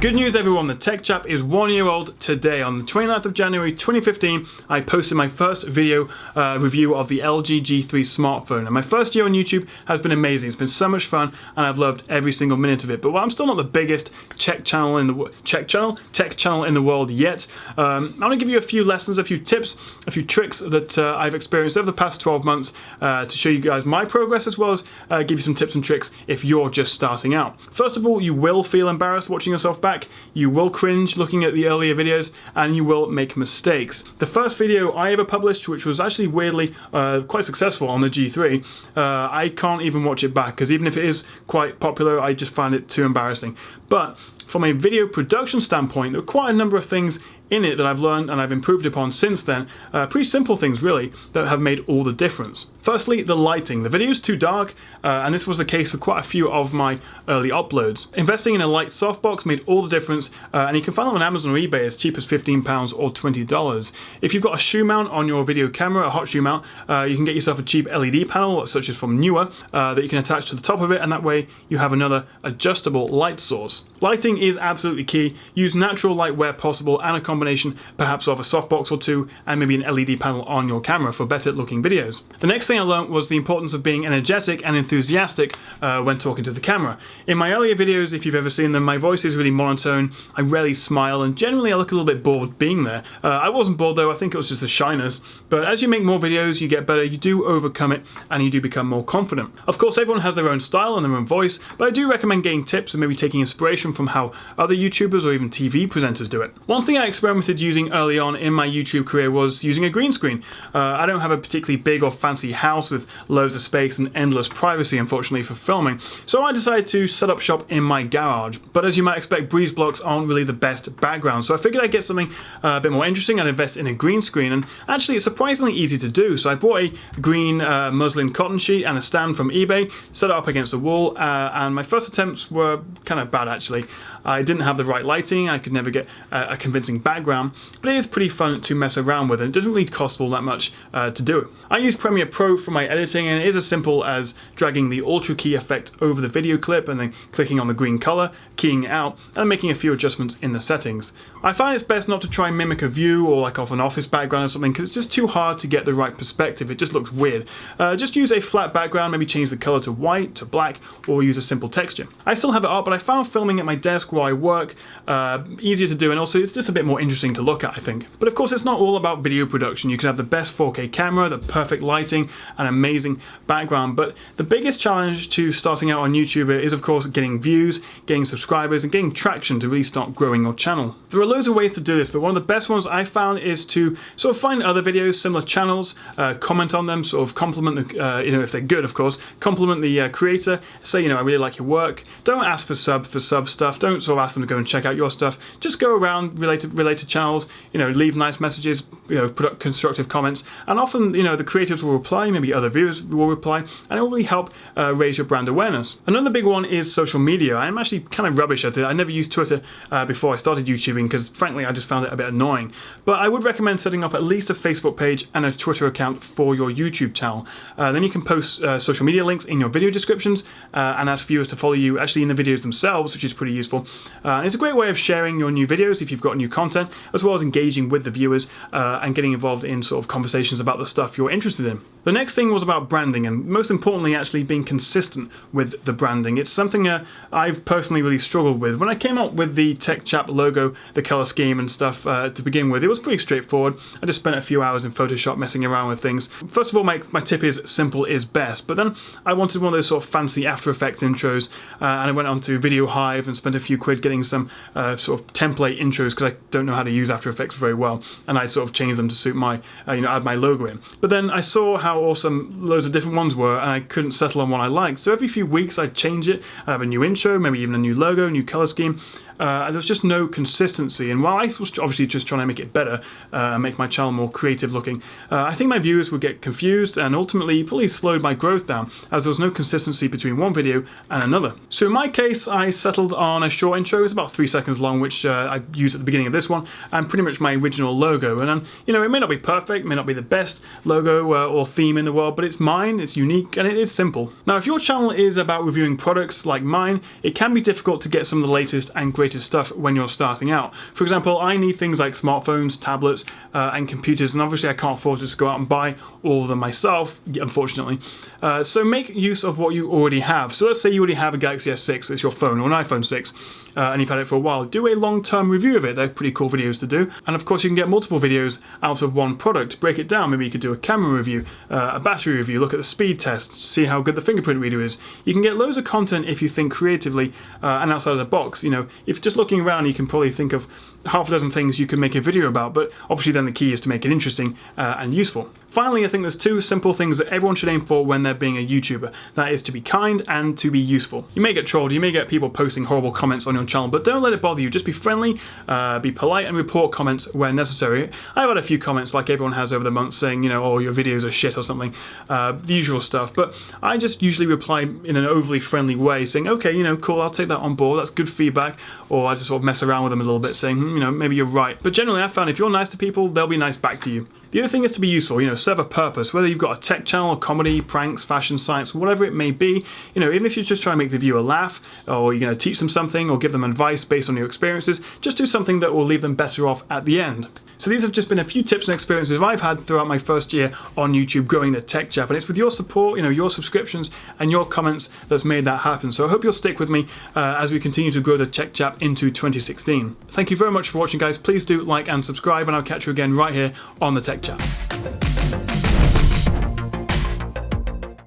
Good news everyone, the Tech Chap is 1 year old today. On the 29th of January 2015, I posted my first video review of the LG G3 smartphone. And my first year on YouTube has been amazing. It's been so much fun and I've loved every single minute of it. But while I'm still not the biggest tech channel in the world yet, I want to give you a few lessons, a few tips, a few tricks that I've experienced over the past 12 months to show you guys my progress, as well as give you some tips and tricks if you're just starting out. First of all, you will feel embarrassed watching yourself back. You will cringe looking at the earlier videos, and you will make mistakes. The first video I ever published, which was actually weirdly quite successful on the G3, I can't even watch it back because even if it is quite popular, I just find it too embarrassing. But from a video production standpoint, there are quite a number of things in it that I've learned and I've improved upon since then. Pretty simple things really that have made all the difference. Firstly, the lighting. The video is too dark, and this was the case for quite a few of my early uploads. Investing in a light softbox made all the difference, and you can find them on Amazon or eBay as cheap as £15 or $20. If you've got a shoe mount on your video camera, a hot shoe mount, you can get yourself a cheap LED panel, such as from Newer, that you can attach to the top of it, and that way you have another adjustable light source. Lighting is absolutely key. Use natural light where possible, and a combination perhaps of a softbox or two and maybe an LED panel on your camera for better looking videos. The next thing I learned was the importance of being energetic and enthusiastic when talking to the camera. In my earlier videos, if you've ever seen them, my voice is really monotone, I rarely smile, and generally I look a little bit bored being there. I wasn't bored though, I think it was just the shyness, but as you make more videos, you get better, you do overcome it, and you do become more confident. Of course, everyone has their own style and their own voice, but I do recommend getting tips and maybe taking inspiration from how other YouTubers or even TV presenters do it. One thing I experimented using early on in my YouTube career was using a green screen. I don't have a particularly big or fancy house with loads of space and endless privacy, unfortunately, for filming, so I decided to set up shop in my garage. But as you might expect, breeze blocks aren't really the best background, so I figured I'd get something a bit more interesting and invest in a green screen, and actually it's surprisingly easy to do. So I bought a green muslin cotton sheet and a stand from eBay, set it up against the wall, and my first attempts were kind of bad actually. I didn't have the right lighting, I could never get a convincing background, but it is pretty fun to mess around with, and it doesn't really cost all that much to do. I use Premiere Pro for my editing, and it is as simple as dragging the Ultra key effect over the video clip and then clicking on the green color, keying it out, and making a few adjustments in the settings. I find it's best not to try and mimic a view or like off an office background or something, because it's just too hard to get the right perspective. It just looks weird. Just use a flat background, maybe change the color to white, to black, or use a simple texture. I still have it up, but I found filming at my desk while I work easier to do, and also it's just a bit more interesting to look at, I think. But of course, it's not all about video production. You can have the best 4K camera, the perfect lighting, and amazing background, but the biggest challenge to starting out on YouTube is of course getting views, getting subscribers, and getting traction to really start growing your channel. There are loads of ways to do this, but one of the best ones I found is to sort of find other videos, similar channels, comment on them, sort of compliment the, if they're good, of course, compliment the creator, say, I really like your work. Don't ask for sub stuff. Don't sort of ask them to go and check out your stuff. Just go around related channels, leave nice messages, put up constructive comments, and often, the creators will reply, maybe other viewers will reply, and it will really help raise your brand awareness. Another big one is social media. I'm actually kind of rubbish at it. I never used Twitter before I started YouTubing because frankly I just found it a bit annoying. But I would recommend setting up at least a Facebook page and a Twitter account for your YouTube channel. Then you can post social media links in your video descriptions and ask viewers to follow you actually in the videos themselves, which is pretty useful. It's a great way of sharing your new videos if you've got new content, as well as engaging with the viewers and getting involved in sort of conversations about the stuff you're interested in. The next thing was about branding, and most importantly actually being consistent with the branding. It's something I've personally really struggled with. When I came up with the Tech Chap logo, the color scheme and stuff to begin with, it was pretty straightforward. I just spent a few hours in Photoshop messing around with things. First of all, my tip is simple is best, but then I wanted one of those sort of fancy After Effects intros, and I went on to Video Hive and spent a few quid getting some sort of template intros because I don't know how to use After Effects very well, and I sort of changed them to suit my, add my logo in. But then I saw how awesome loads of different ones were, and I couldn't settle on one I liked. So every few weeks I'd change it, I'd have a new intro, maybe even a new logo, new color scheme. There was just no consistency, and while I was obviously just trying to make it better, make my channel more creative looking, I think my viewers would get confused and ultimately probably slowed my growth down, as there was no consistency between one video and another. So in my case, I settled on a short intro. It's about 3 seconds long, which I used at the beginning of this one, and pretty much my original logo. And it may not be perfect, may not be the best logo or theme in the world, but it's mine, it's unique, and it is simple. Now, if your channel is about reviewing products like mine, it can be difficult to get some of the latest and greatest integrated stuff when you're starting out. For example, I need things like smartphones, tablets, and computers, and obviously I can't afford to just go out and buy all of them myself, unfortunately. So make use of what you already have. So let's say you already have a Galaxy S6, it's your phone, or an iPhone 6, and you've had it for a while. Do a long-term review of it. They're pretty cool videos to do. And of course you can get multiple videos out of one product. Break it down. Maybe you could do a camera review, a battery review, look at the speed test, see how good the fingerprint reader is. You can get loads of content if you think creatively and outside of the box. You know, if just looking around, you can probably think of half a dozen things you can make a video about, but obviously then the key is to make it interesting and useful. Finally, I think there's two simple things that everyone should aim for when they're being a YouTuber. That is to be kind and to be useful. You may get trolled, you may get people posting horrible comments on your channel, but don't let it bother you. Just be friendly, be polite, and report comments where necessary. I've had a few comments like everyone has over the months saying, you know, oh, your videos are shit or something, the usual stuff, but I just usually reply in an overly friendly way saying, okay, you know, cool, I'll take that on board, that's good feedback, or I just sort of mess around with them a little bit saying, you know, maybe you're right. But generally I found if you're nice to people, they'll be nice back to you. The other thing is to be useful, you know, serve a purpose, whether you've got a tech channel, comedy, pranks, fashion, science, whatever it may be. You know, even if you're just trying to make the viewer laugh, or you're going to teach them something, or give them advice based on your experiences, just do something that will leave them better off at the end. So these have just been a few tips and experiences I've had throughout my first year on YouTube growing the Tech Chap, and it's with your support, you know, your subscriptions and your comments that's made that happen. So I hope you'll stick with me as we continue to grow the Tech Chap into 2016. Thank you very much for watching, guys. Please do like and subscribe, and I'll catch you again right here on the Tech Chap.